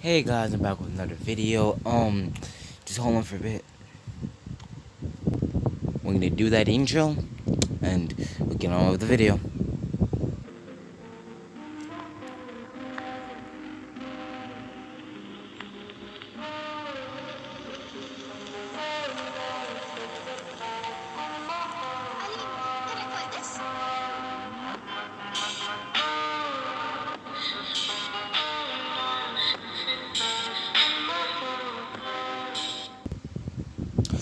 Hey guys, I'm back with another video. Just hold on for a bit. We're gonna do that intro, and we'll get on with the video.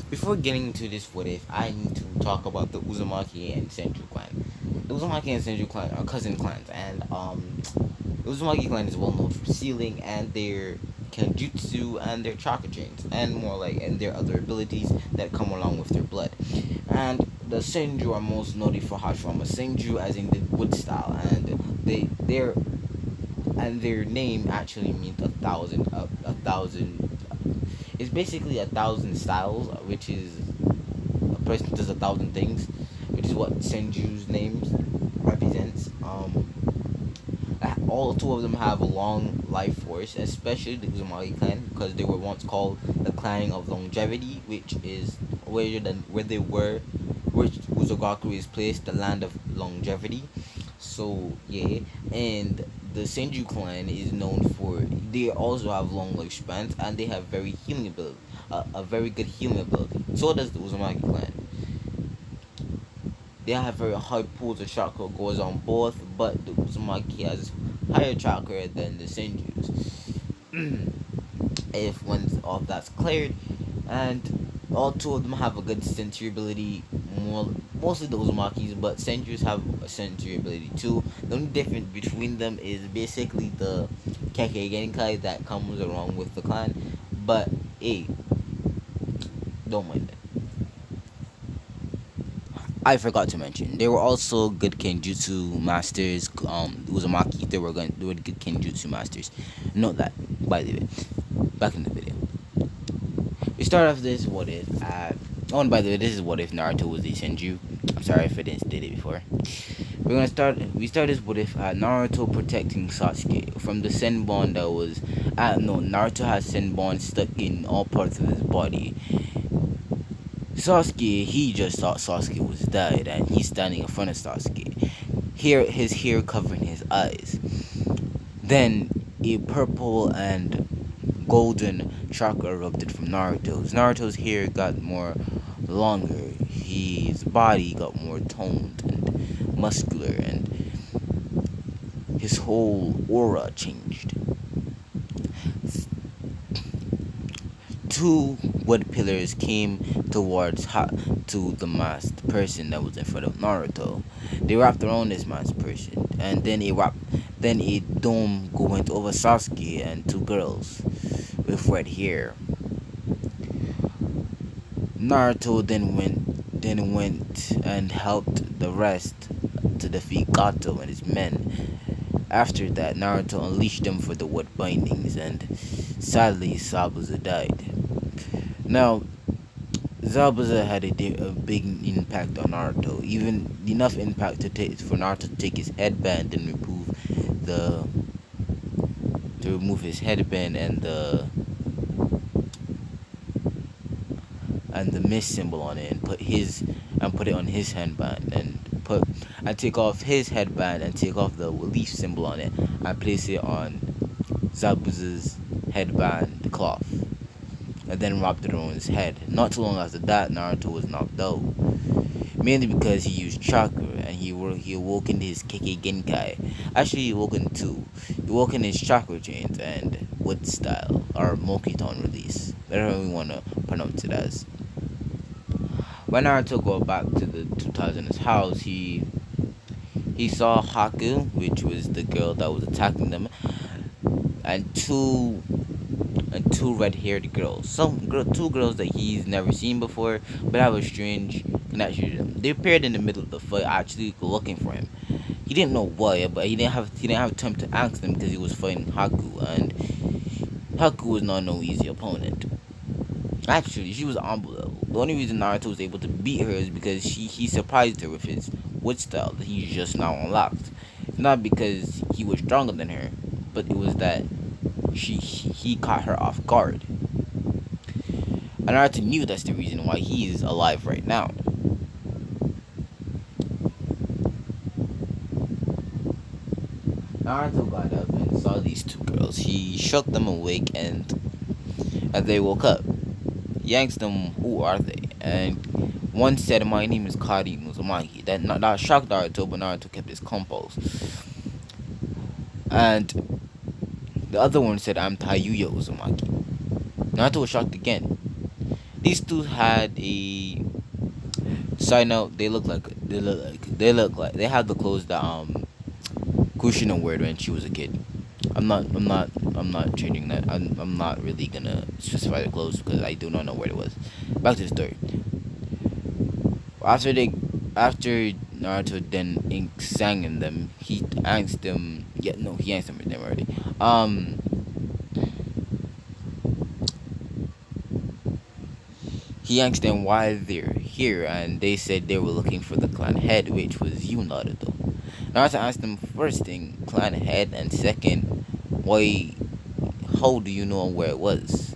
Before getting into this what if, I need to talk about the Uzumaki and Senju clan. The Uzumaki and Senju clan are cousin clans, and the Uzumaki clan is well known for sealing and their kenjutsu and their chakra chains, and their other abilities that come along with their blood. And the Senju are most noted for Hashirama Senju, as in the wood style, and their name actually means a thousand. It's basically a thousand styles, which is a person does a thousand things, which is what Senju's names represents. All two of them have a long life force, especially the Uzumaki clan, because they were once called the clan of longevity, which is where they were, which Uzogaku is placed, the land of longevity. So yeah, and the Senju clan is known for, they also have long lifespans, and they have very healing ability, a very good healing ability. So does the Uzumaki clan. They have very high pools of chakra goes on both, but the Uzumaki has higher chakra than the Senju's. If once all that's cleared, and all two of them have a good sensory ability, mostly the Uzumakis, but Senjus have a sensory ability too. The only difference between them is basically the Kekkei Genkai that comes along with the clan, but hey, don't mind it. I forgot to mention they were also good kenjutsu masters. Uzumaki, they were good kenjutsu masters. Note that, by the way. Back in the video, we start off this what if. Oh, and by the way, this is what if Naruto was a Senju. I'm sorry if I didn't state it before. We start this what if Naruto protecting Sasuke from the Senbon that was. No, Naruto has Senbon stuck in all parts of his body. Sasuke, he just thought Sasuke was dead, and he's standing in front of Sasuke. Here, his hair covering his eyes. Then a purple and golden chakra erupted from Naruto's. Naruto's hair got more longer. His body got more toned and muscular, and his whole aura changed. Two wood pillars came to the masked person that was in front of Naruto. They wrapped around this masked person, and then a dome went over Sasuke and two girls with red hair. Naruto then went and helped the rest to defeat Gato and his men. After that, Naruto unleashed them for the wood bindings, and sadly, Zabuza died. Now, Zabuza had a big impact on Naruto, even enough impact for Naruto to take his headband and remove his headband and the mist symbol on it, and put it on his headband, and take off his headband and take off the leaf symbol on it, and place it on Zabuza's headband cloth, and then wrapped it around his head. Not too long after that, Naruto was knocked out, mainly because he used chakra, and he awoken his Kekkei Genkai. Actually, he awoken two. He awoken his chakra chains and wood style, or Mokiton release, whatever we want to pronounce it as. When Naruto got back to the 2000's house, he saw Haku, which was the girl that was attacking them, and two red-haired girls. Two girls that he's never seen before, but have a strange connection to them. They appeared in the middle of the fight, actually looking for him. He didn't know why, but he didn't have time to ask them because he was fighting Haku, and Haku was not no easy opponent. Actually, she was unbelievable. The only reason Naruto was able to beat her is because he surprised her with his wood style that he's just now unlocked. Not because he was stronger than her, but it was that he caught her off guard. And Naruto knew that's the reason why he's alive right now. Naruto got up and saw these two girls. He shook them awake, and as they woke up, he asked them, "Who are they?" And one said, "My name is Kari Uzumaki." That shocked Naruto, but Naruto kept his composure. And the other one said, "I'm Tayuya Uzumaki." Naruto was shocked again. These two had a side note. They had the clothes that Kushina wore when she was a kid. I'm not changing that. I'm not really gonna specify the clothes because I do not know where it was. Back to the story. After they, after Naruto then examined them, he asked them. Yeah, no, he answered them already. He asked them why they're here, and they said they were looking for the clan head, which was you, Naruto. Naruto asked them first thing, clan head, and second, why, how do you know where it was?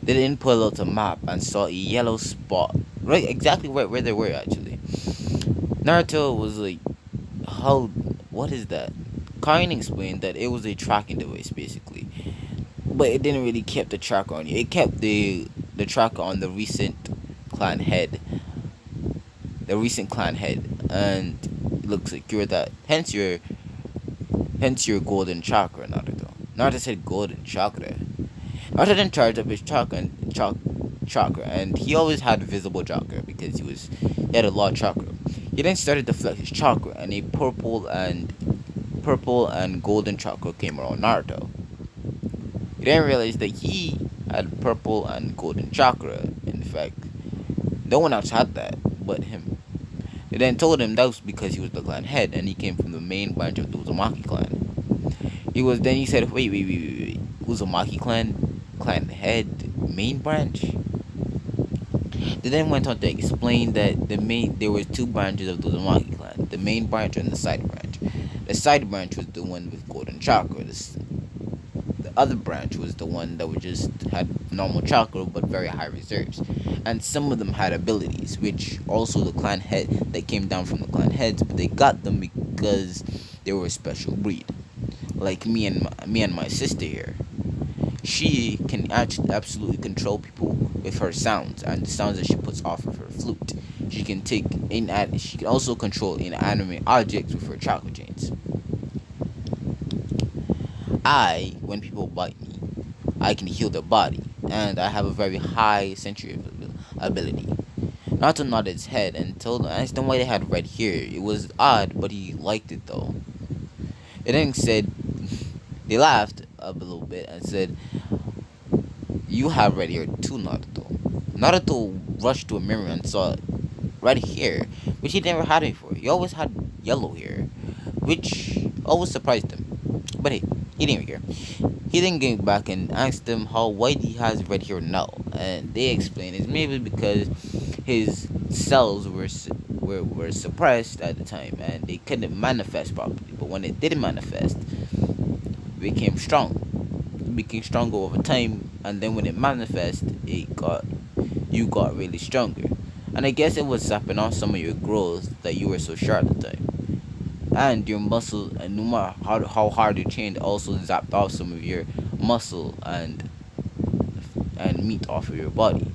They then pull out a map and saw a yellow spot, right exactly where they were actually. Naruto was like, how, what is that? Kain explained that it was a tracking device basically, but it didn't really keep the tracker on you. It kept the tracker on the recent clan head, and it looks like you're that. Hence your golden chakra, Naruto. Naruto said golden chakra. Naruto then charged up his chakra, and he always had visible chakra because he had a lot of chakra. He then started to flex his chakra, and a purple and golden chakra came around Naruto. He then realized that he had purple and golden chakra. In fact, no one else had that but him. They then told him that was because he was the clan head and he came from the main branch of the Uzumaki clan. He said, wait. Uzumaki clan head, main branch? They then went on to explain that there were two branches of the Uzumaki clan, the main branch and the side branch. The side branch was the one with golden chakra. The other branch was the one that had normal chakra but very high reserves, and some of them had abilities, which also the clan head that came down from the clan heads, but they got them because they were a special breed. Like me and my sister here, she can actually absolutely control people with her sounds and the sounds that she puts off of her flute. She can also control inanimate objects with her chakra chains. When people bite me, I can heal their body, and I have a very high sensory ability. Naruto nodded his head and asked them why they had red hair. It was odd, but he liked it though. It then said, they laughed a little bit and said, "You have red hair too, Naruto." Naruto rushed to a mirror and saw red hair, which he never had before. He always had yellow hair, which always surprised him. But hey, he didn't care. He then came back and asked them why he has red hair now, and they explained it's maybe because his cells were suppressed at the time and they couldn't manifest properly. But when it did manifest, it became strong. It became stronger over time, and then when it manifested, you got really stronger. And I guess it was sapping off some of your growth that you were so short at the time. And your muscle, and no matter how hard you trained, also zapped off some of your muscle and meat off of your body.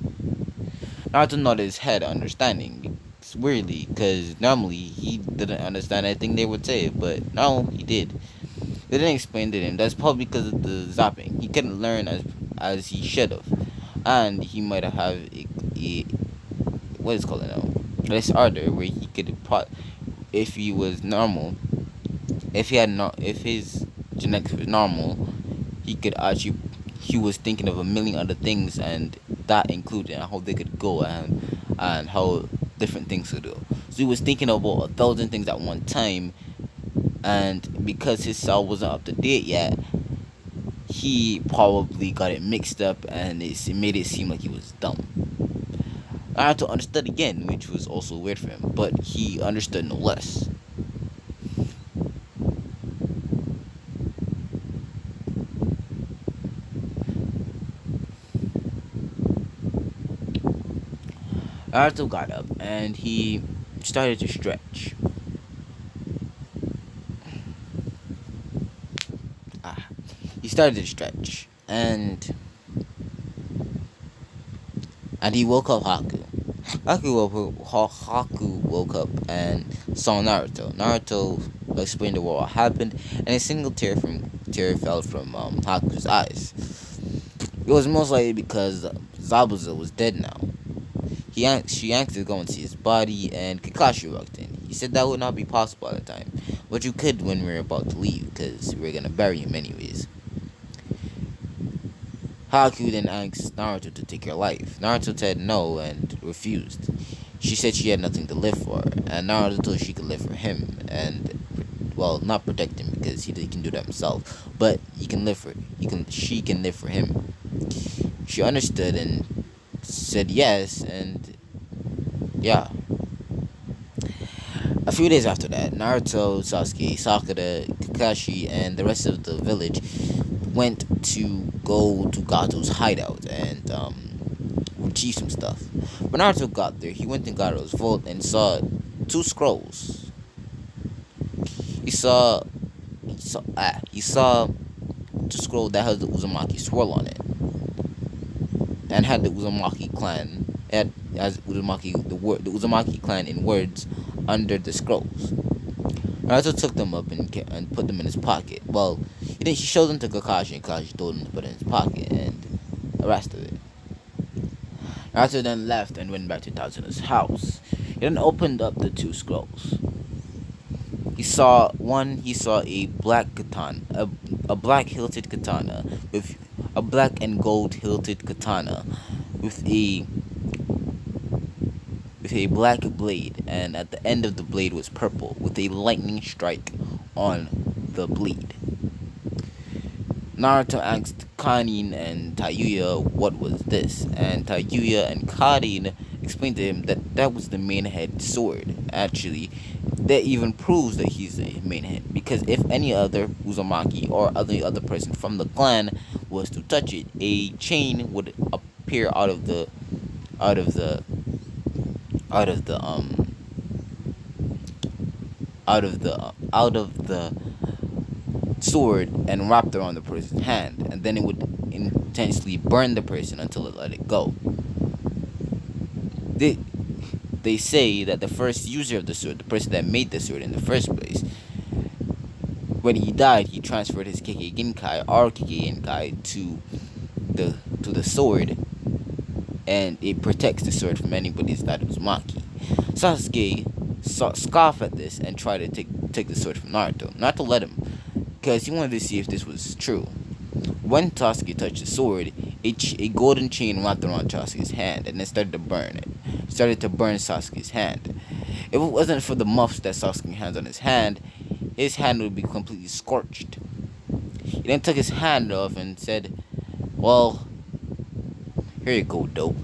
Naruto nodded his head, understanding. It's weirdly, because normally he didn't understand anything they would say, but now he did. They didn't explain to him that's probably because of the zapping. He couldn't learn as he should have, and he might have a what is it called now? This order where he could if he was normal, if his genetics was normal, he was thinking of a million other things, and that included how they could go and how different things could go. So he was thinking about 1,000 things at one time, and because his cell wasn't up to date yet, he probably got it mixed up, and it made it seem like he was dumb. Naruto understood again, which was also weird for him, but he understood no less. Naruto got up and he started to stretch. Ah, he started to stretch and he woke up Haku. Haku woke up and saw Naruto. Naruto explained to what happened, and a single tear fell from Haku's eyes. It was most likely because Zabuza was dead now. She asked to go and see his body, and Kakashi walked in. He said that would not be possible at the time, but you could when we were about to leave, because we were gonna bury him anyways. Haku then asked Naruto to take her life. Naruto said no and refused. She said she had nothing to live for, and Naruto told she could live for him, and well, not protect him because he can do that himself, but she can live for him. She understood and said yes, and yeah. A few days after that, Naruto, Sasuke, Sakura, Kakashi, and the rest of the village went to go to Gato's hideout and retrieve some stuff. When Naruto got there, he went in Gato's vault and saw two scrolls. He saw two scroll that had the Uzumaki swirl on it, and had the Uzumaki clan as Uzumaki the Uzumaki clan in words under the scrolls. Naruto took them up and put them in his pocket. Well, he showed them to Kakashi, and Kakashi told him to put it in his pocket, and the rest of it. Naruto then left and went back to Tatsuno's house. He then opened up the two scrolls. He saw a black katana, a black hilted katana with a black and gold hilted katana with a black blade, and at the end of the blade was purple with a lightning strike on the blade. Naruto asked Kanin and Tayuya what was this, and Tayuya and Karin explained to him that was the main head sword. Actually, that even proves that he's the main head, because if any other Uzumaki or any other person from the clan was to touch it, a chain would appear out of the sword and wrapped around the person's hand, and then it would intensely burn the person until it let it go. They say that the first user of the sword, the person that made the sword in the first place, when he died, he transferred his Kekkei Genkai or Kekkei Genkai to the sword, and it protects the sword from anybody's that Uzumaki. Sasuke scoffed at this and tried to take the sword from Naruto. Naruto let him, because he wanted to see if this was true. When Sasuke touched the sword, a golden chain wrapped around Sasuke's hand, and it started to burn it. It started to burn Sasuke's hand. If it wasn't for the muffs that Sasuke has on his hand would be completely scorched. He then took his hand off and said, "Well, here you go, dope."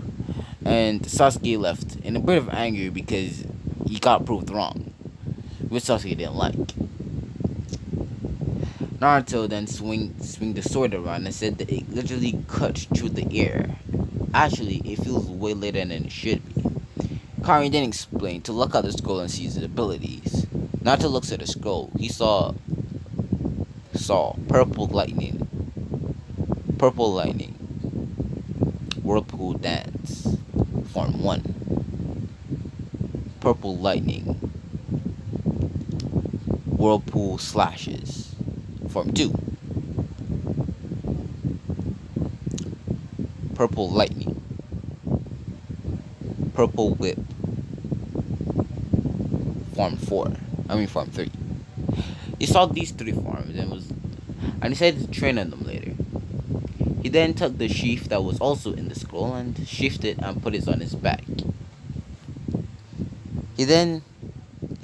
And Sasuke left in a bit of anger because he got proved wrong, which Sasuke didn't like. Naruto then swing the sword around and said that it literally cuts through the air. Actually, it feels way later than it should be. Karin then explained to look at the scroll and see his abilities. Naruto looks at the scroll. He saw purple lightning, whirlpool dance, form 1. Purple lightning, whirlpool slashes, form 2. Purple lightning, purple whip, form 3. He saw these 3 forms and decided to train on them later. He then took the sheath that was also in the scroll and sheathed it and put it on his back. He then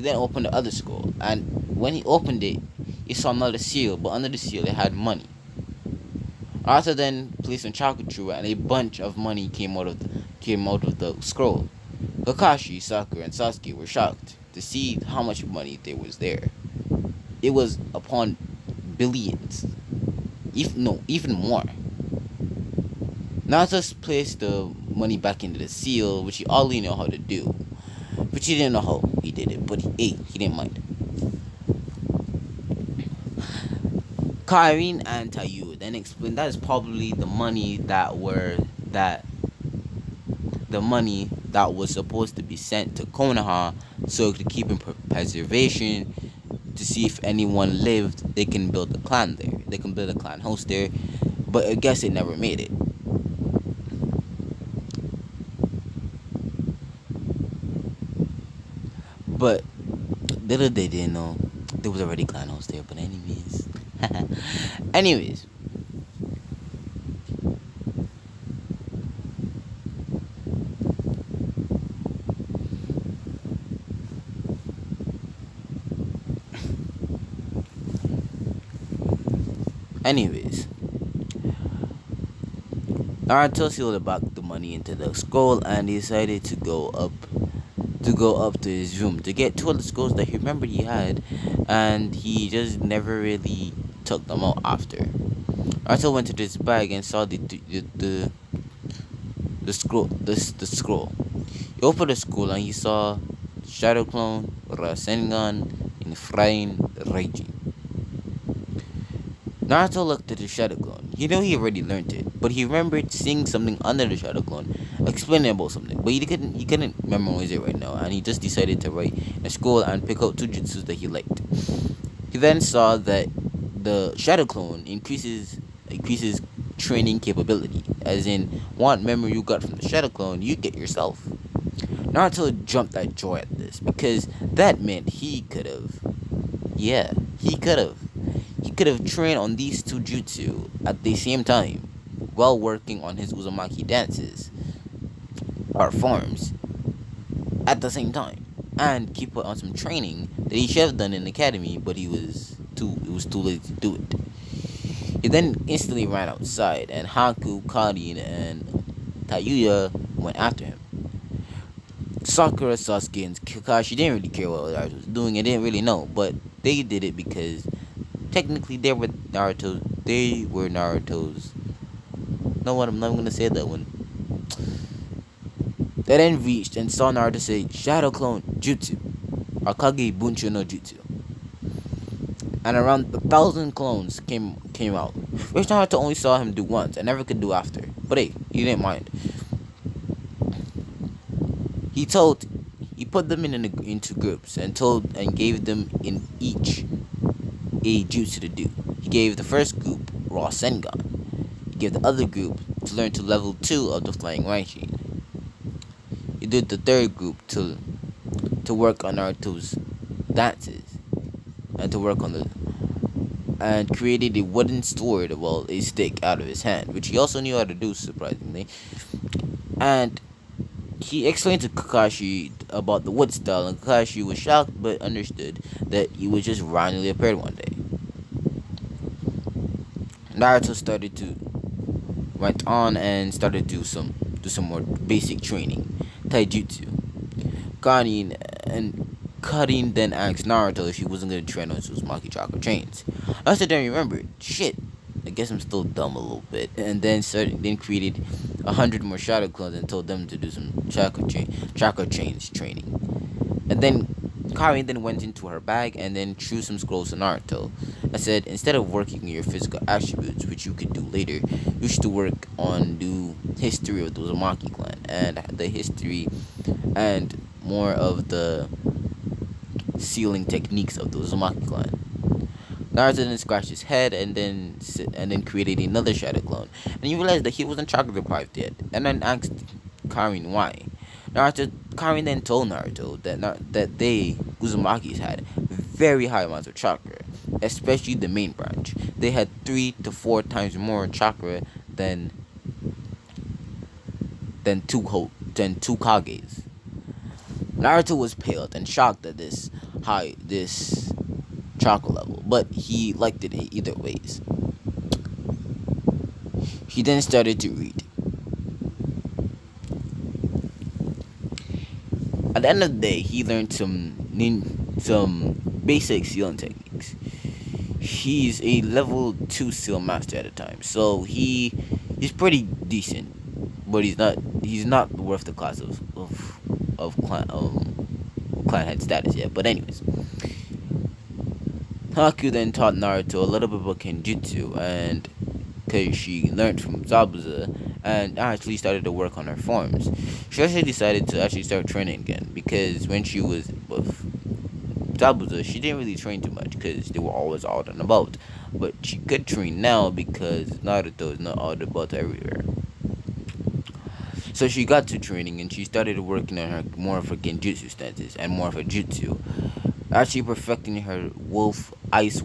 opened the other scroll, and when he opened it, he saw another seal, but under the seal it had money. Arthur then placed on Chakutru, and a bunch of money came out of the scroll. Kakashi, Sakura, and Sasuke were shocked to see how much money there was there. It was upon billions, even more. Naruto placed the money back into the seal, which he already know how to do. But he didn't know how he did it, but he didn't mind. Kyrene and Tayu then explained that is probably that the money that was supposed to be sent to Konoha so to keep in preservation, to see if anyone lived, they can build a clan there. They can build a clan house there, but I guess it never made it. But little they didn't know there was already clan house there. But anyways, anyways, Naruto sealed back the money into the skull and decided to go up to his room to get two of the skulls that he remembered he had, and he just never really took them out after. Naruto went to his bag and saw the scroll. The scroll. He opened the scroll and he saw Shadow Clone, Rasengan, and Frying Raijin. Naruto looked at the Shadow Clone. He knew he already learned it, but he remembered seeing something under the Shadow Clone, explaining about something. But he couldn't memorize it right now, and he just decided to write a scroll and pick out two jutsus that he liked. He then saw that the Shadow Clone increases training capability, as in one memory you got from the Shadow Clone, you get yourself. Naruto jumped at joy at this because that meant he could have trained on these two jutsu at the same time while working on his Uzumaki dances or forms at the same time, and keep on some training that he should have done in the academy, but it was too late to do it. He then instantly ran outside, and Haku, Karin, and Tayuya went after him. Sakura, Sasuke, and Kakashi didn't really care what Naruto was doing and didn't really know, but they did it because technically they were Naruto's. No one, I'm not gonna say that one. They then reached and saw Naruto say Shadow Clone Jutsu, Akage Buncho no Jutsu, and around 1,000 clones came out, which Naruto only saw him do once and never could do after. But hey, he didn't mind. He put them into groups and gave them in each a jutsu to do. He gave the first group Raw Sengan. He gave the other group to learn to level 2 of the Flying Raijin. He did the third group to work on Naruto's dances and to work on and created a wooden sword, a stick out of his hand, which he also knew how to do, surprisingly. And he explained to Kakashi about the wood style, and Kakashi was shocked but understood that he was just randomly appeared one day. Naruto went on and started to do some more basic training, taijutsu. Karin then asked Naruto if he wasn't going to train on his Uzumaki chakra chains. Naruto then remembered, shit, I guess I'm still dumb a little bit, and then created 100 more Shadow Clones and told them to do some chakra chains training. And then Karin then went into her bag and then threw some scrolls to Naruto. I said, instead of working on your physical attributes, which you could do later, you should work on the history of the Uzumaki clan and the history and more of the sealing techniques of the Uzumaki clan. Naruto then scratched his head and then created another Shadow Clone. And he realized that he wasn't chakra deprived yet, and then asked Karin why. Karin then told Naruto that they Uzumakis had very high amounts of chakra, especially the main branch. They had 3 to 4 times more chakra than two Kages. Naruto was paled and shocked at this chakra level, but he liked it either ways. He then started to read. At the end of the day, he learned some basic sealing techniques. He's a level 2 seal master at a time, so he's pretty decent. but he's not worth the class of clan head status yet. But anyways, Haku then taught Naruto a little bit about Kenjutsu, and because she learned from Zabuza and actually started to work on her forms. She actually decided to actually start training again because when she was with Zabuza, she didn't really train too much because they were always out and about. But she could train now because Naruto is not out about everywhere. So she got to training and she started working on her more of her genjutsu stances and more of her jutsu, actually perfecting her wolf, ice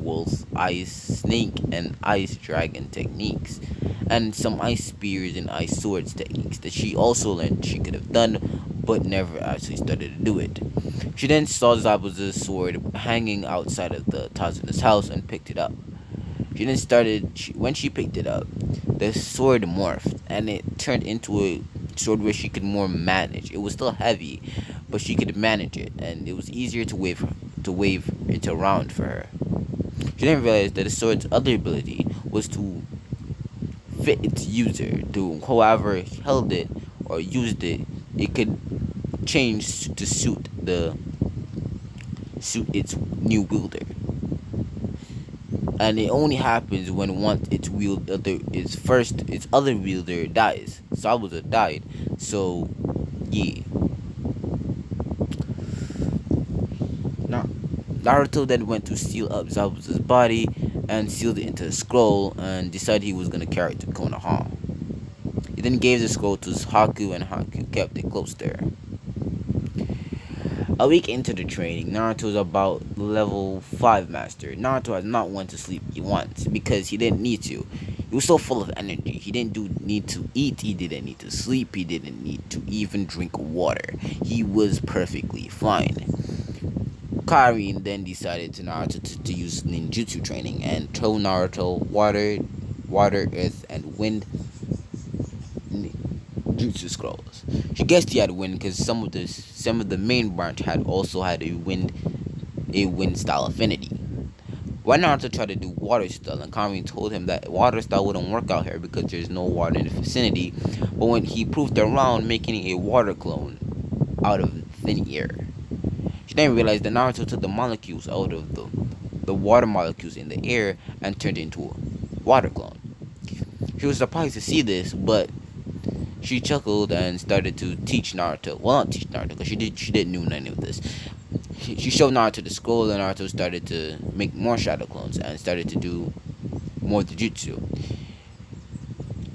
snake, and ice dragon techniques, and some ice spears and ice swords techniques that she also learned she could have done, but never actually started to do it. She then saw Zabuza's sword hanging outside of the Tazuna's house and picked it up. When she picked it up, the sword morphed and it turned into a sword where she could more manage. It was still heavy, but she could manage it, and it was easier to wave it around for her. She then realized that the sword's other ability was to fit its user. To whoever held it or used it, it could change to suit its new wielder. And it only happens when once its other wielder dies. Sabuza died, so yeah. Now Naruto then went to seal up Zabuza's body and sealed it into a scroll and decided he was gonna carry it to Konoha. He then gave the scroll to Haku and Haku kept it close there. A week into the training, Naruto is about level 5 master. Naruto has not went to sleep once because he didn't need to. He was so full of energy. He didn't need to eat, he didn't need to sleep, he didn't need to even drink water. He was perfectly fine. Karin then decided to Naruto to use ninjutsu training and told Naruto water, earth, and wind jutsu scrolls. She guessed he had wind because some of the main branch had also had a wind style affinity. When Naruto tried to do water style, and Karin told him that water style wouldn't work out here because there's no water in the vicinity, but when he proved her wrong, making a water clone out of thin air. She then realized that Naruto took the molecules out of the water molecules in the air and turned it into a water clone. She was surprised to see this, but she chuckled and started to teach Naruto. Well, not teach Naruto, because she didn't know none of this. She showed Naruto the scroll, and Naruto started to make more shadow clones and started to do more jutsu.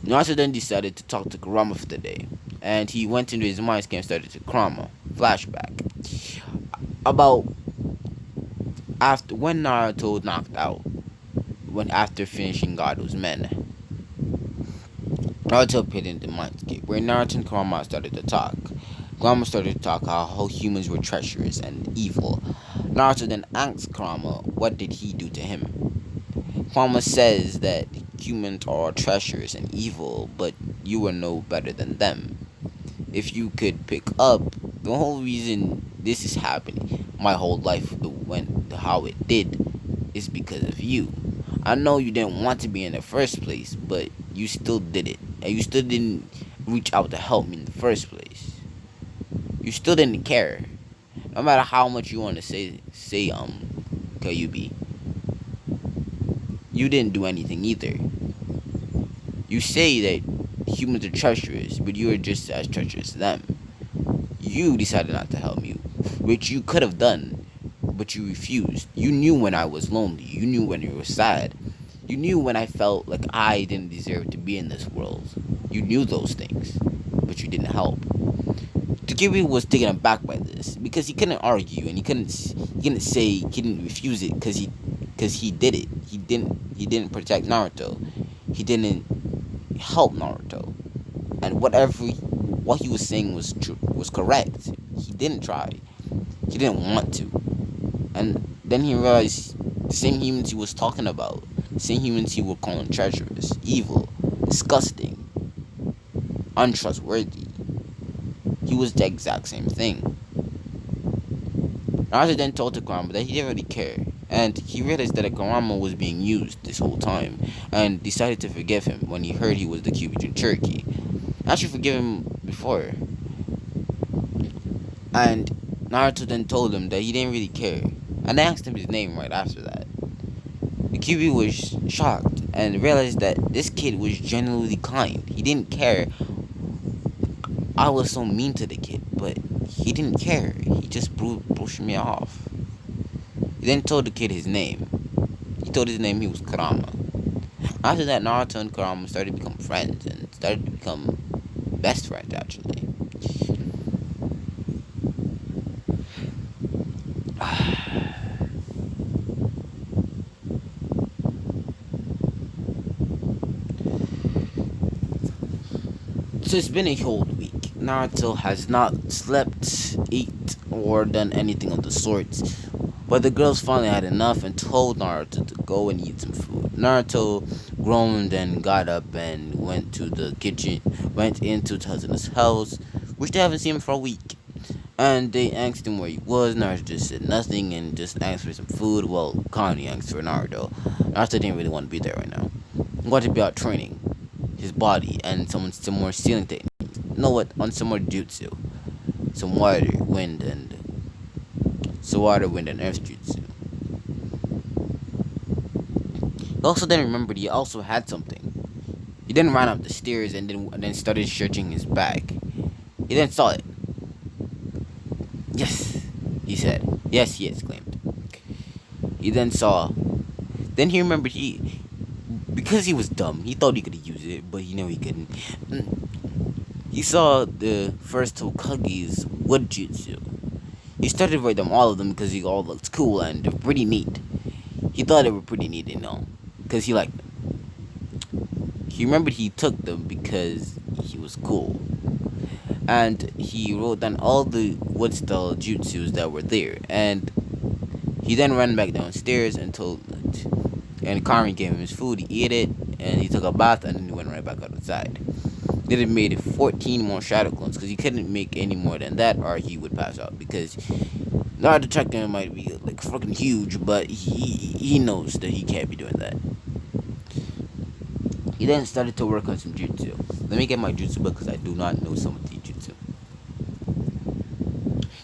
Naruto then decided to talk to Kurama for the day, and he went into his mind scan and started to Kurama. Flashback. About after when Naruto knocked out, after finishing Gado's men, Naruto appeared in the mindscape, where Naruto and Kurama started to talk. Kurama started to talk how humans were treacherous and evil. Naruto then asked Kurama what did he do to him. Kurama says that humans are treacherous and evil, but you are no better than them. If you could pick up, the whole reason this is happening, my whole life went how it did, is because of you. I know you didn't want to be in the first place, but you still did it. And you still didn't reach out to help me in the first place. You still didn't care. No matter how much you want to say KUB. You didn't do anything either. You say that humans are treacherous, but you are just as treacherous as them. You decided not to help me, which you could have done, but you refused. You knew when I was lonely. You knew when you were sad. You knew when I felt like I didn't deserve to be in this world. You knew those things, but you didn't help. Takeru was taken aback by this because he couldn't argue and he couldn't say he didn't refuse it because he did it. He didn't protect Naruto. He didn't help Naruto, and what he was saying was correct. He didn't try. He didn't want to, and then he realized the same humans he was talking about. Same humans he would call treacherous, evil, disgusting, untrustworthy. He was the exact same thing. Naruto then told Kurama that he didn't really care, and he realized that Kurama was being used this whole time, and decided to forgive him when he heard he was the Cuban Cherokee. actually forgive him before. And Naruto then told him that he didn't really care. And I asked him his name right after that. The QB was shocked and realized that this kid was genuinely kind. He didn't care. I was so mean to the kid, but he didn't care. He just brushed me off. He then told the kid his name. He told his name he was Kurama. After that, Naruto and Kurama started to become friends and started to become best friends, actually. So it's been a whole week. Naruto has not slept, ate, or done anything of the sort. But the girls finally had enough and told Naruto to go and eat some food. Naruto groaned and got up and went to the kitchen, went into Tazuna's house, which they haven't seen him for a week. And they asked him where he was. Naruto just said nothing and just asked for some food. Well, Kani asked for Naruto. Naruto didn't really want to be there right now. He wanted to be out training his body and some more stealing techniques. You know what? On some more jutsu. Some water, wind, and earth jutsu. He also then remembered he also had something. He then ran up the stairs and then started searching his bag. He then saw it. Yes, he said. Yes, he exclaimed. He then saw. Then he remembered because he was dumb, he thought he could use it, but he knew he couldn't. He saw the first Hokage's wood jutsu. He started to write them all of them because he all looked cool and they're pretty neat. He thought they were pretty neat, because he liked them. He remembered he took them because he was cool. And he wrote down all the wood style jutsus that were there. And he then ran back downstairs and Kari gave him his food, he ate it, and he took a bath, and then he went right back outside. Then it made 14 more shadow clones, because he couldn't make any more than that, or he would pass out, because Naruto checked him might be, like, fucking huge, but he knows that he can't be doing that. He then started to work on some jutsu. Let me get my jutsu book, because I do not know some of the jutsu.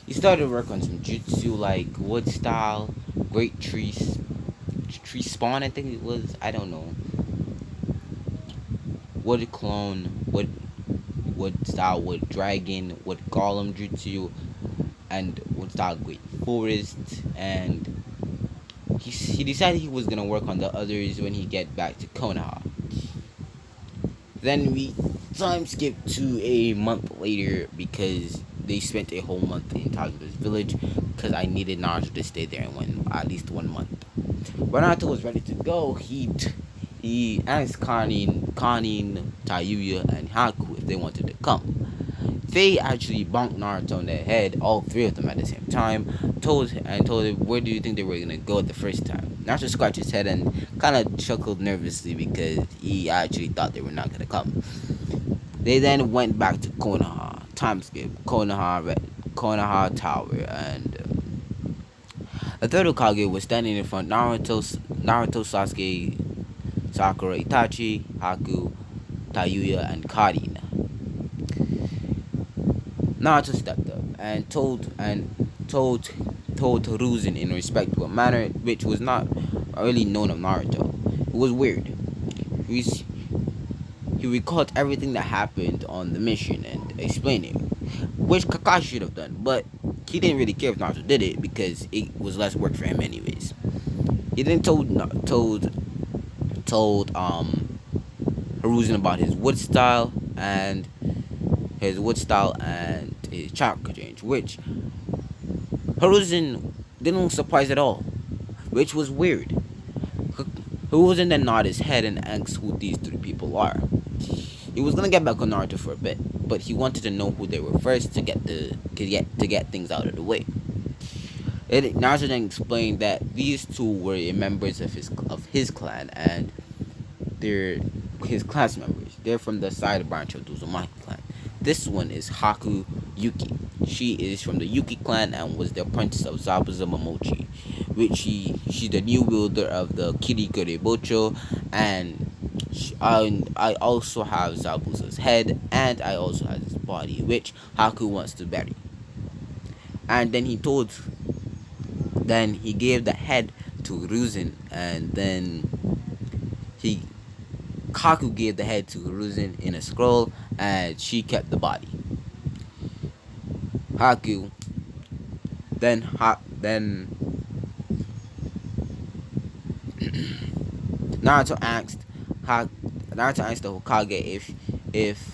He started to work on some jutsu, like wood style, great tree spawn, I think it was. I don't know. Wood clone, wood style, wood dragon, wood golem jutsu, and wood style great forest. And he decided he was gonna work on the others when he get back to Konoha. Then we time skip to a month later because they spent a whole month in Tazuna's village because I needed Naruto to stay there in at least 1 month. When Naruto was ready to go, he asked Kanin, Tayuya, and Haku if they wanted to come. They actually bonked Naruto on the head, all three of them at the same time, told him, where do you think they were going to go the first time. Naruto scratched his head and kind of chuckled nervously because he actually thought they were not going to come. They then went back to Konoha, time skip, Konoha Tower, and the third Hokage was standing in front. Naruto, Sasuke, Sakura, Itachi, Haku, Tayuya, and Karin. Naruto stepped up and told Hiruzen in a respectful manner, which was not really known of Naruto. It was weird. He recalled everything that happened on the mission and explained it, which Kakashi should have done, but he didn't really care if Naruto did it because it was less work for him anyways. He then told Hiruzen about his wood style and his chakra change, which Hiruzen didn't look surprised at all, which was weird. Hiruzen then nodded his head and asked who these three people are. He was gonna get back on Naruto for a bit, but he wanted to know who they were first to get things out of the way. Naruto then explained that these two were members of his clan, and they're his class members. They're from the side branch of the Uzumaki clan. This one is Haku Yuki. She is from the Yuki clan and was the apprentice of Zabuza Momochi, which she's the new wielder of the Kirigure Bocho, and I also have Zabuza's head, and I also have his body, which Haku wants to bury. And then he gave the head to Ruzin, and then he Haku gave the head to Ruzin in a scroll, and she kept the body. Haku then Naruto asked ha- Naruto asked the Hokage if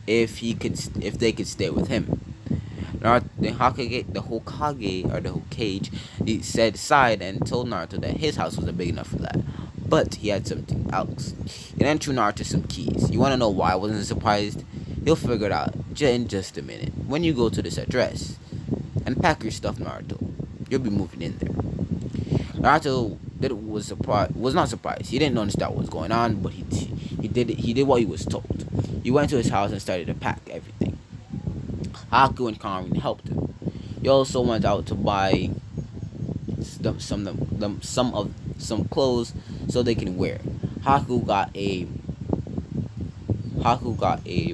if they could stay with him. Naruto, the Hokage or the Hokage, he said sighed and told Naruto that his house wasn't big enough for that, but he had something else. He then threw Naruto some keys. You want to know why I wasn't surprised? You'll figure it out in just a minute. When you go to this address and pack your stuff, Naruto, you'll be moving in there. Naruto was not surprised. He didn't understand what was going on, but he did what he was told. He went to his house and started to pack everything. Haku and Karin helped him. He also went out to buy some clothes so they can wear. Haku got a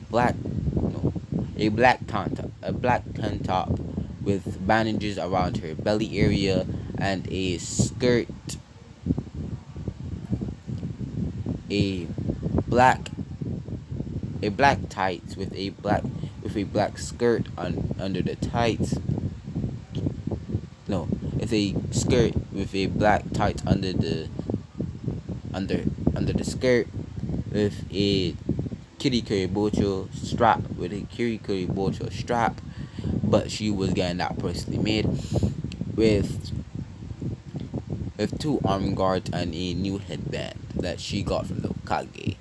black tank top with bandages around her belly area and a black tights with a black skirt under the tights. No, it's a skirt with a black tights under the skirt with a kirikiri bocho strap, but she was getting that personally made with two arm guards and a new headband that she got from the Hokage.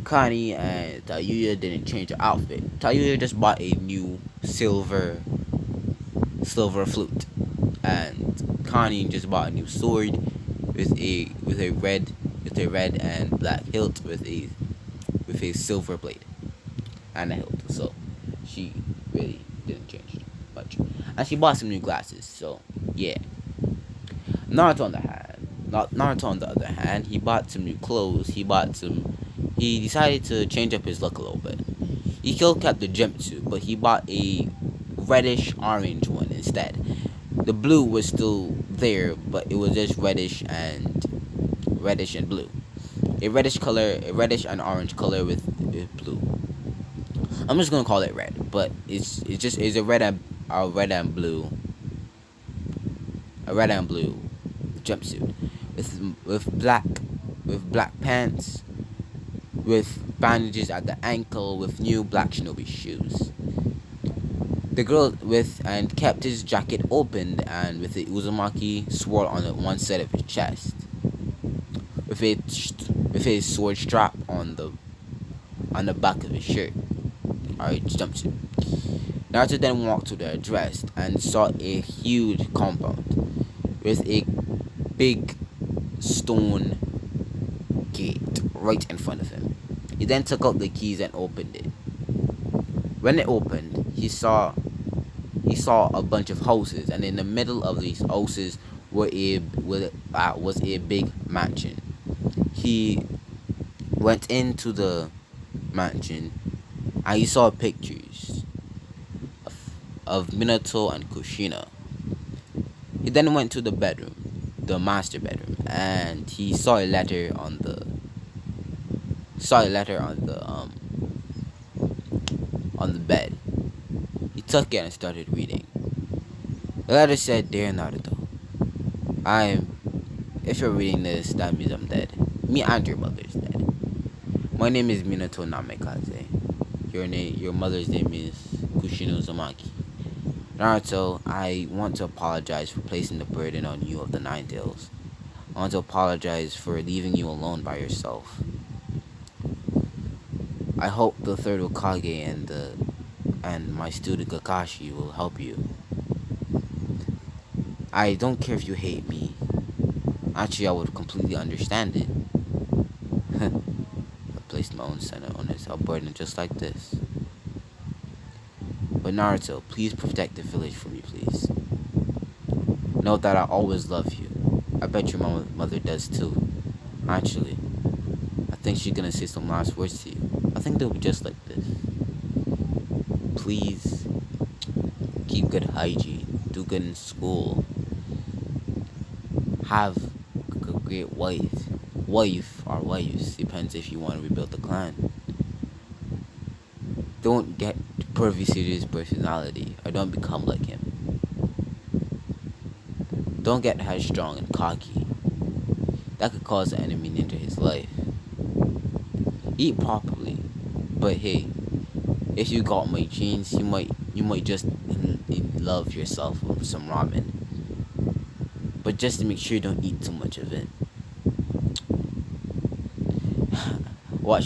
Connie and Tayuya didn't change her outfit. Tayuya just bought a new silver flute, and Connie just bought a new sword with a red and black hilt with a silver blade and a hilt. So she really didn't change much, and she bought some new glasses. So yeah. Naruto on the other hand, he bought some new clothes. He decided to change up his look a little bit. He still kept the jumpsuit, but he bought a reddish orange one instead. The blue was still there, but it was just reddish and blue. A reddish and orange color with blue. I'm just gonna call it red, but it's a red and blue jumpsuit with black pants, with bandages at the ankle, with new black shinobi shoes. The girl kept his jacket open and with the Uzumaki sword on one side of his chest, with a sword strap on the back of his shirt or his jumpsuit. Naruto then walked to the address and saw a huge compound with a big stone gate right in front of him. He then took out the keys and opened it. When it opened, he saw a bunch of houses, and in the middle of these houses was a big mansion. He went into the mansion and he saw pictures of Minato and Kushina. He then went to the master bedroom, and he saw a letter on the bed. He took it and started reading. The letter said, "Dear Naruto, if you're reading this, that means I'm dead. Me and your mother is dead. My name is Minato Namikaze. Your mother's name is Kushina Uzumaki. Naruto, I want to apologize for placing the burden on you of the Nine Tails. I want to apologize for leaving you alone by yourself. I hope the third Hokage and my student Kakashi will help you. I don't care if you hate me. Actually, I would completely understand it. I placed my own son on a burden just like this. But Naruto, please protect the village for me, please. Know that I always love you. I bet your mother does too. Actually, think she's gonna say some last words to you. I think they'll be just like this. Please keep good hygiene, do good in school, have a great wife or wives, depends if you want to rebuild the clan. Don't get Pervy Serious personality, or don't become like him. Don't get headstrong and cocky. That could cause an enemy into his life. Eat properly, but hey, if you got my genes, you might just love yourself with some ramen. But just to make sure you don't eat too much of it. What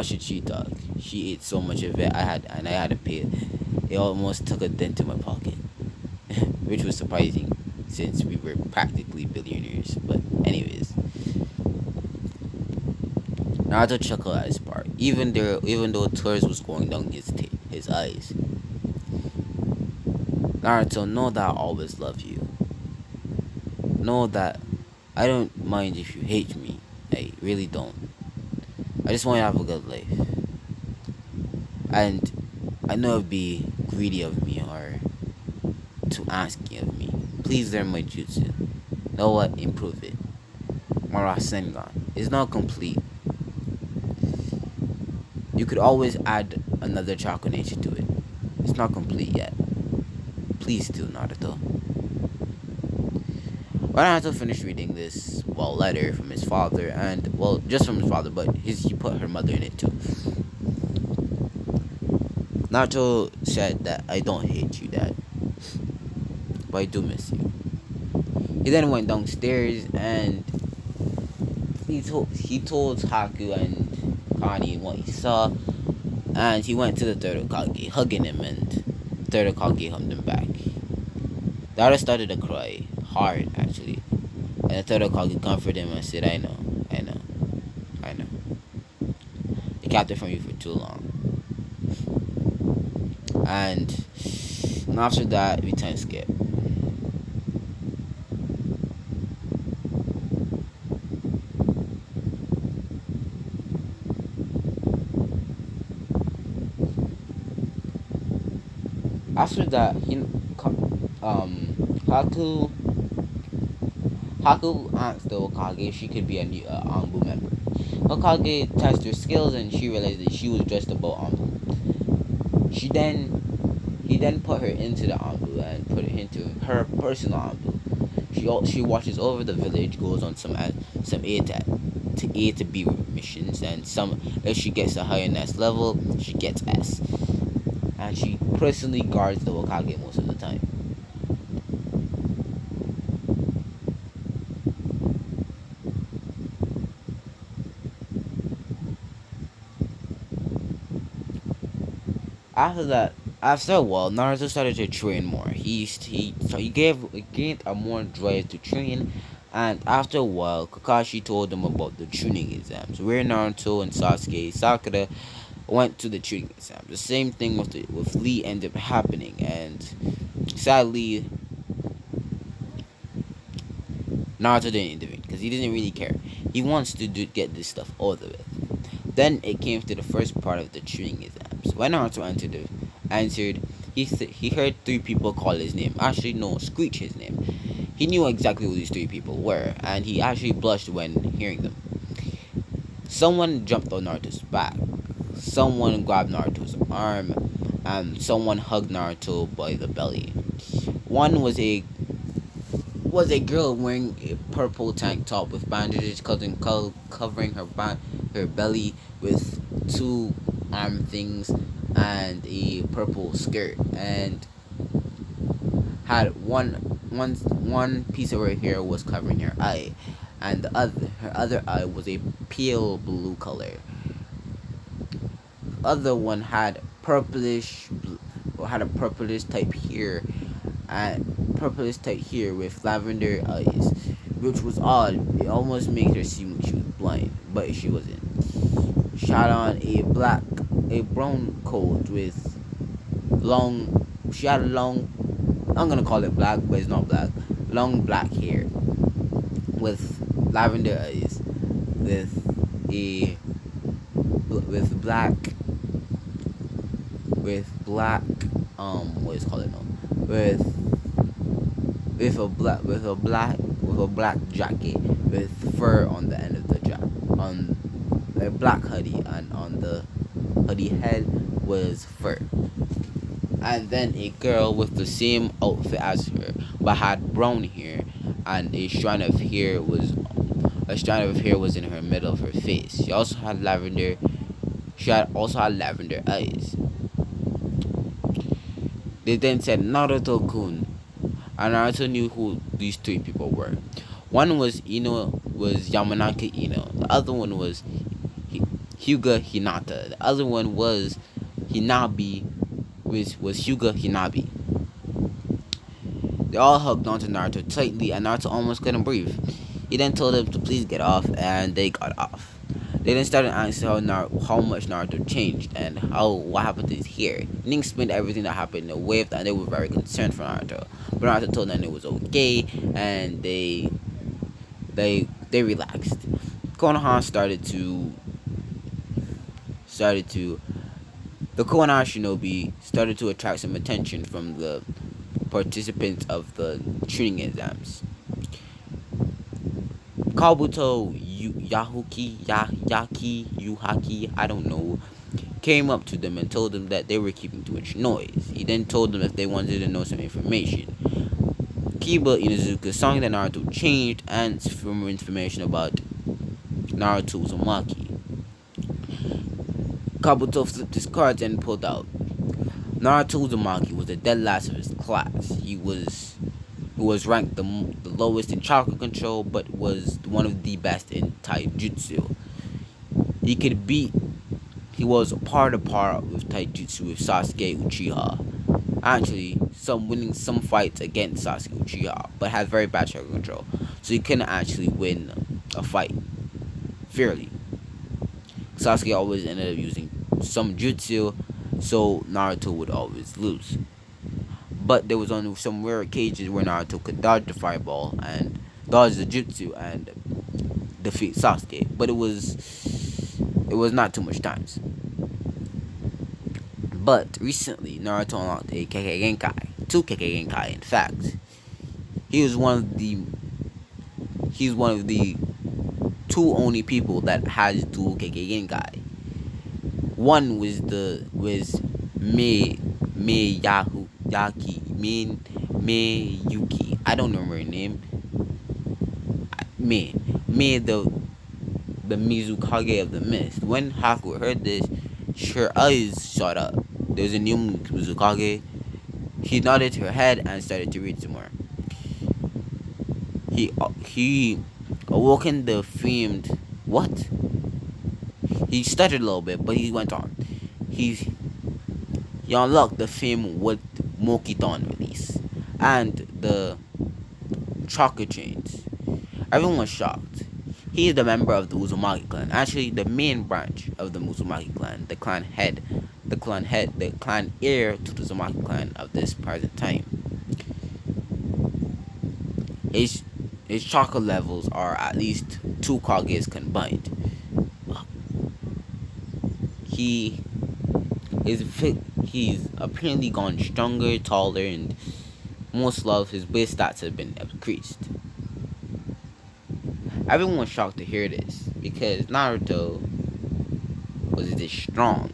should she talk? She ate so much of it I had to pay it. It almost took a dent in my pocket. Which was surprising since we were practically billionaires. But anyways. Naruto chuckled at his part, even though tears was going down his eyes. Naruto, know that I always love you. Know that I don't mind if you hate me. I really don't. I just want you to have a good life. And I know it'd be greedy of me or too asking of me. Please learn my jutsu. Know what? Improve it. My Rasengan is not complete. You could always add another chakra nature to it. It's not complete yet. Please do, Naruto. When Naruto finished reading this, letter from his father, and, just from his father, but he put her mother in it too. Naruto said that I don't hate you, Dad, but I do miss you. He then went downstairs and he told Haku and Kani what he saw, and he went to the third Hokage, hugging him, and the third Hokage hugged him back. Dara started to cry, hard actually, and the third Hokage comforted him and said, I know. They kept it from you for too long. And after that, we time skip. After that, Haku asked the Hokage if she could be a new Anbu member. Hokage tested her skills and she realized that she was just about Anbu. He then put her into the Anbu and put her into her personal Anbu. She watches over the village, goes on some A to B missions, and if she gets a higher S level, she gets S. And she personally guards the Hokage most of the time. After a while, Naruto started to train more. He gained a more drive to train, and after a while, Kakashi told him about the tuning exams, where Naruto and Sakura went to the tuning exam. The same thing with Lee ended up happening, and sadly, Naruto didn't intervene because he didn't really care. He wants to get this stuff over with. Then it came to the first part of the tuning exams. When Naruto answered, he heard three people call his name. Actually, no, screech his name. He knew exactly who these three people were, and he actually blushed when hearing them. Someone jumped on Naruto's back. Someone grabbed Naruto's arm, and someone hugged Naruto by the belly. One was a girl wearing a purple tank top with bandages covering her belly with two arm things and a purple skirt, and had one piece of her hair was covering her eye, and her other eye was a pale blue color. Other one had a purplish type hair, and purplish type hair with lavender eyes, which was odd. It almost made her seem like she was blind, but she wasn't. She had on a brown coat with long. She had long. I'm gonna call it black, but it's not black. Long black hair with lavender eyes, with a with black with black what is it called now with with a black jacket with fur on the end of the jacket, on a black hoodie, and on the hoodie head was fur. And then a girl with the same outfit as her but had brown hair, and a strand of hair was in her middle of her face. She had also had lavender eyes. They then said Naruto Kun, and Naruto knew who these three people were. One was Yamanaka Ino. The other one was Hyuga Hinata. The other one was Hinabi, which was Hyuga Hinabi. They all hugged onto Naruto tightly, and Naruto almost couldn't breathe. He then told them to please get off, and they got off. They then started asking how much Naruto changed and what happened to his hair. He explained everything that happened in a wave, and they were very concerned for Naruto. But Naruto told them it was okay, and they relaxed. Konoha the Konoha shinobi started to attract some attention from the participants of the training exams. Kabuto Yuhaki, I don't know, came up to them and told them that they were keeping too much noise. He then told them if they wanted to know some information. Kiba Inuzuka saw that Naruto changed and from information about Naruto Uzumaki. Kabuto flipped his cards and pulled out. Naruto Uzumaki was the dead last of his class. He was ranked the lowest in chakra control, but was one of the best in taijutsu. He was par to par with taijutsu with Sasuke Uchiha. Actually, winning some fights against Sasuke Uchiha, but had very bad chakra control, so he couldn't actually win a fight fairly. Sasuke always ended up using some jutsu, so Naruto would always lose. But there was only some rare occasions where Naruto could dodge the fireball and dodge the jutsu and defeat Sasuke. But it was not too much times. But recently, Naruto unlocked a Kekkei Genkai, 2 Kekkei Genkai. In fact, he's one of the 2 only people that has dual Kekkei Genkai. One was Yuki. I don't remember her name. The Mizukage of the Mist. When Haku heard this, her eyes shot up. There was a new Mizukage. She nodded her head and started to read some more. He awoken the famed what? He stuttered a little bit, but he went on. He unlocked the famed what Mokiton release and the chakra chains. Everyone was shocked. He is the member of the Uzumaki clan, actually the main branch of the Uzumaki clan, the clan heir to the Uzumaki clan of this present time. His chakra levels are at least 2 Kages combined. He's apparently gone stronger, taller, and most of his base stats have been increased. Everyone was shocked to hear this because Naruto was this strong,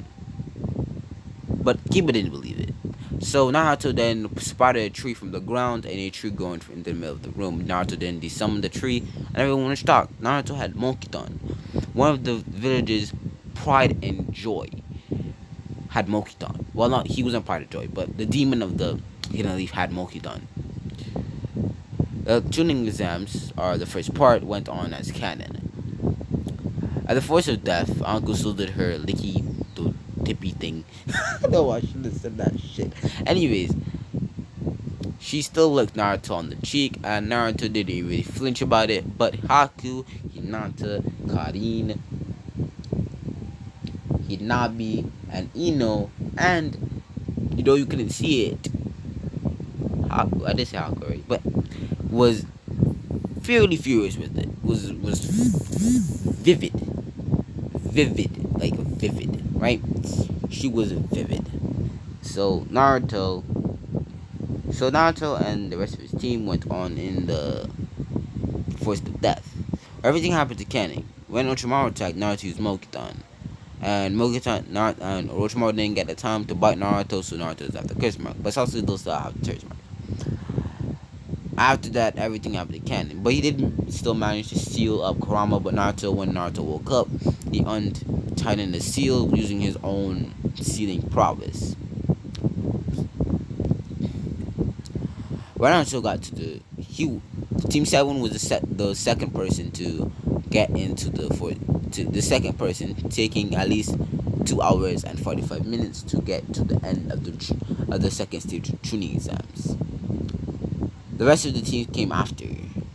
but Kiba didn't believe it. So Naruto then spotted a tree from the ground and a tree growing in the middle of the room. Naruto then desummoned the tree and everyone was shocked. Naruto had Mokiton. One of the villagers' pride and joy had Mokiton. Well, he wasn't pride and joy, but the demon of the Hidden Leaf had Mokiton. The tuning exams, are the first part, went on as canon. At the force of death, Uncle still did her licky tippy thing. No, I shouldn't have said that shit. Anyways, she still licked Naruto on the cheek, and Naruto didn't really flinch about it, but Haku, Hinata, Karin, Hinabi, and Ino, and you couldn't see it. Haku, I did say Haku, right? But was fairly furious with it. Was vivid. vivid, like vivid, right? She was vivid. So Naruto and the rest of his team went on in the Forest of Death. Everything happened to Kenny. When Orochimaru attacked, Naruto used Mokitan. And Orochimaru didn't get the time to bite Naruto, so Naruto is after curse mark. But Sasuke does still have the curse mark. After that, everything happened to Kennen. But he did still manage to seal up Kurama. But when Naruto woke up, he untightened the seal using his own sealing prowess. When Naruto got to Team 7 was the second person to get into the second person, taking at least 2 hours and 45 minutes to get to the end of the second stage Chunin exams. The rest of the team came after,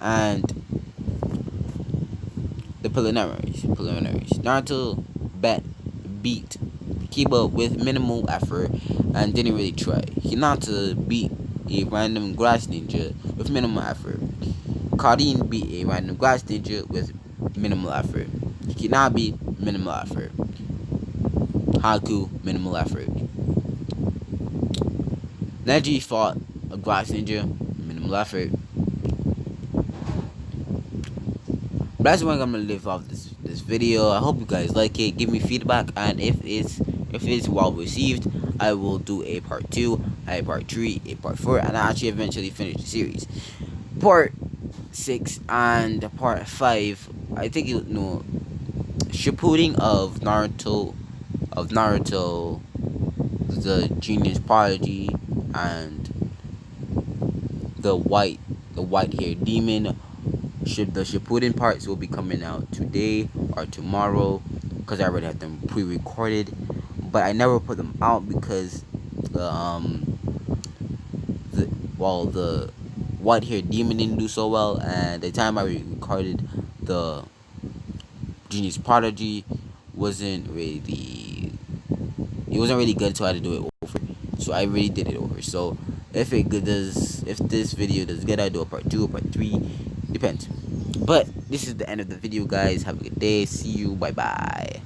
and the preliminaries. Naruto beat Kiba with minimal effort and didn't really try. Hinata beat a random grass ninja with minimal effort. Karin beat a random grass ninja with minimal effort. Hikinabi, minimal effort. Haku, minimal effort. Neji fought a grass ninja, minimal effort. But that's where I'm gonna leave off this video. I hope you guys like it. Give me feedback, and if it's well received, I will do a part 2, a part 3, a part 4, and I actually eventually finish the series. Part 6 and part 5, I think Shippuden of Naruto, the Genius Prodigy, and the white haired demon. The Shippuden parts will be coming out today or tomorrow, because I already have them pre-recorded, but I never put them out because the white haired demon didn't do so well, and the time I recorded the Genius Prodigy wasn't really good, so I had to do it over. So I really did it over. So if this video does good, I do a part 2 or part 3, depends. But this is the end of the video, guys. Have a good day. See you. Bye bye.